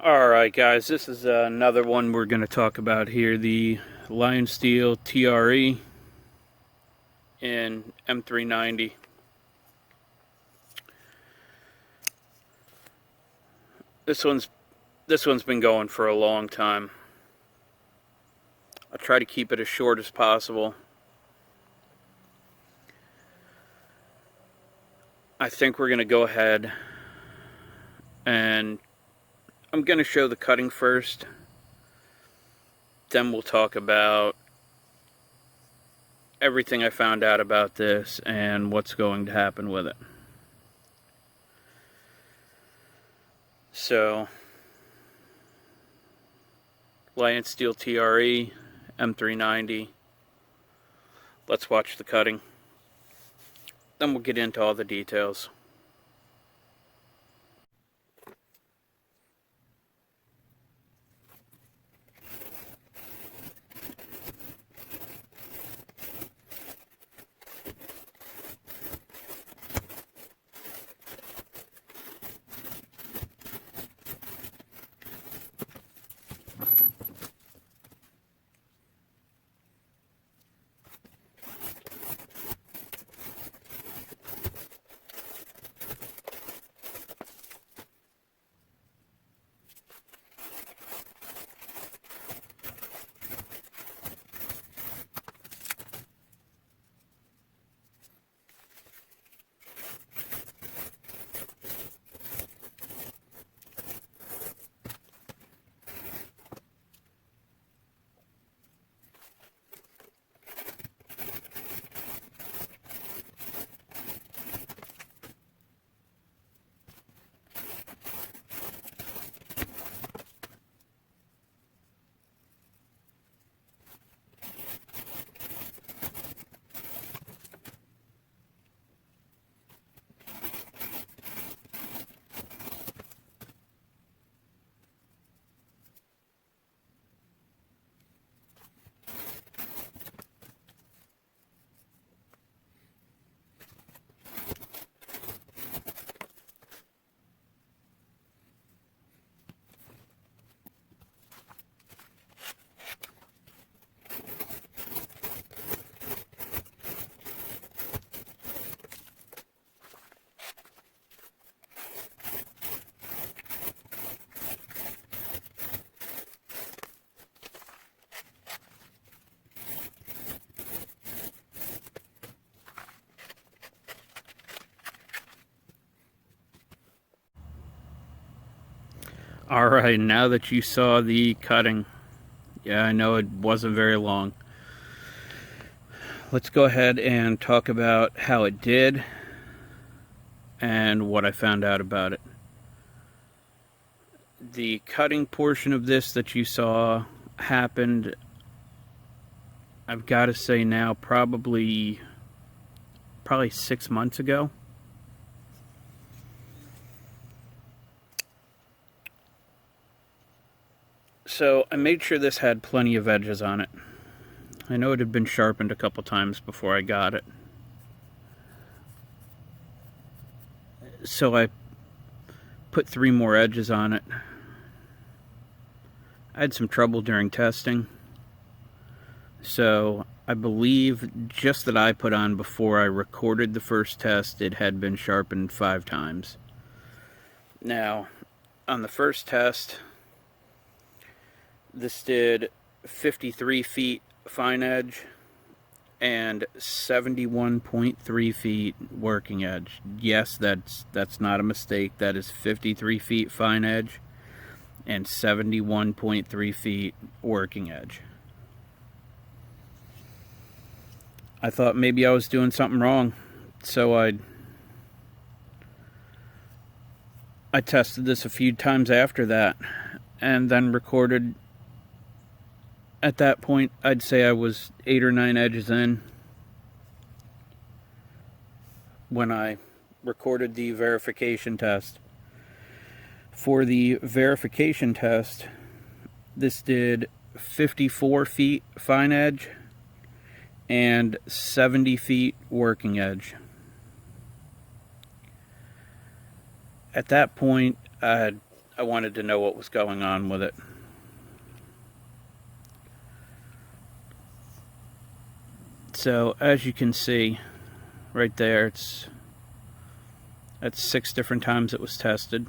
Alright guys, this is another one we're going to talk about here, the Lionsteel TRE in M390. This one's been going for a long time. I'll try to keep it as short as possible. I think we're going to go ahead and I'm going to show the cutting first. Then we'll talk about everything I found out about this and what's going to happen with it. So, Lionsteel TRE M390. Let's watch the cutting. Then we'll get into all the details. Alright, now that you saw the cutting, yeah, I know it wasn't very long. Let's go ahead and talk about how it did and what I found out about it. The cutting portion of this that you saw happened, I've got to say now, probably 6 months ago. So I made sure this had plenty of edges on it. I know it had been sharpened a couple times before I got it. So I put 3 more edges on it. I had some trouble during testing. So I believe just that I put on before I recorded the first test, it had been sharpened 5 times. Now, on the first test, this did 53 feet fine edge and 71.3 feet working edge. Yes, that's not a mistake. That is 53 feet fine edge and 71.3 feet working edge. I thought maybe I was doing something wrong, so I tested this a few times after that and then recorded. At that point, I'd say I was 8 or 9 edges in when I recorded the verification test. For the verification test, this did 54 feet fine edge and 70 feet working edge. At that point, I I wanted to know what was going on with it. So as you can see right there, that's 6 different times it was tested.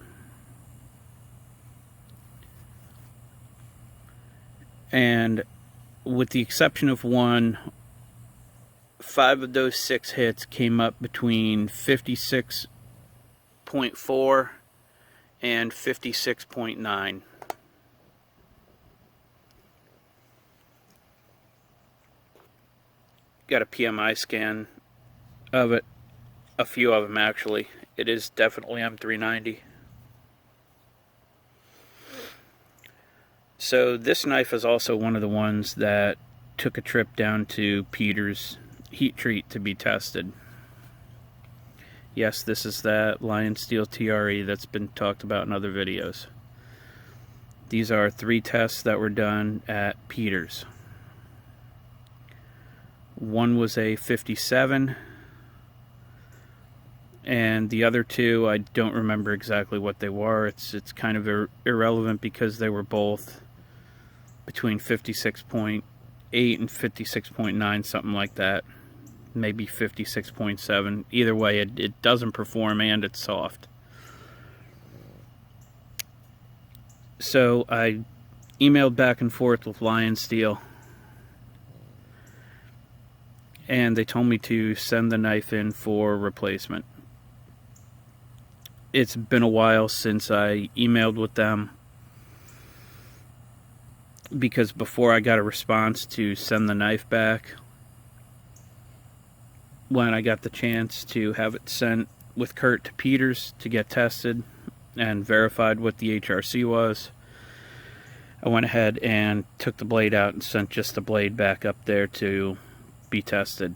And with the exception of one, 5 of those 6 hits came up between 56.4 and 56.9. Got a PMI scan of it, a few of them actually. It is definitely M390. So this knife is also one of the ones that took a trip down to Peter's heat treat to be tested. Yes, this is that Lionsteel TRE that's been talked about in other videos. These are 3 tests that were done at Peter's. One was a 57, and the other 2, I don't remember exactly what they were. It's kind of irrelevant because they were both between 56.8 and 56.9, something like that. Maybe 56.7. Either way, it doesn't perform and it's soft. So I emailed back and forth with Lionsteel, and they told me to send the knife in for replacement. It's been a while since I emailed with them, because before I got a response to send the knife back, when I got the chance to have it sent with Kurt to Peter's to get tested and verified what the HRC was, I went ahead and took the blade out and sent just the blade back up there to be tested.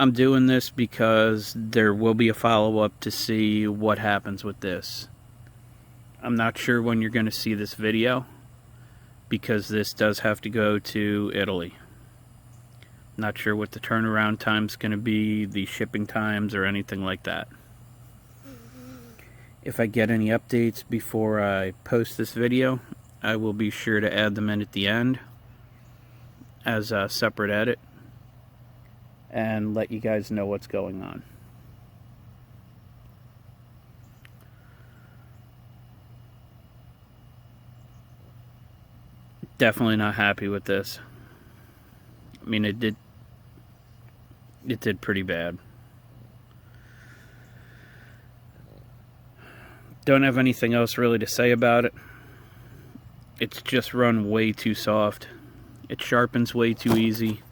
I'm doing this because there will be a follow-up to see what happens with this. I'm not sure when you're going to see this video, because this does have to go to Italy. Not sure what the turnaround time's going to be, the shipping times, or anything like that. If I get any updates before I post this video, I will be sure to add them in at the end as a separate edit and let you guys know what's going on. Definitely not happy with this. I mean, it did pretty bad. Don't have anything else really to say about it. It's just run way too soft. It sharpens way too easy.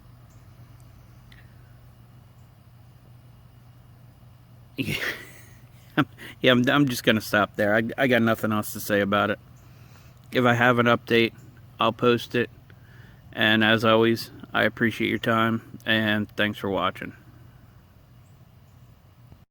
Yeah, I'm just gonna stop there. I got nothing else to say about it. If I have an update, I'll post it. And as always, I appreciate your time, and thanks for watching.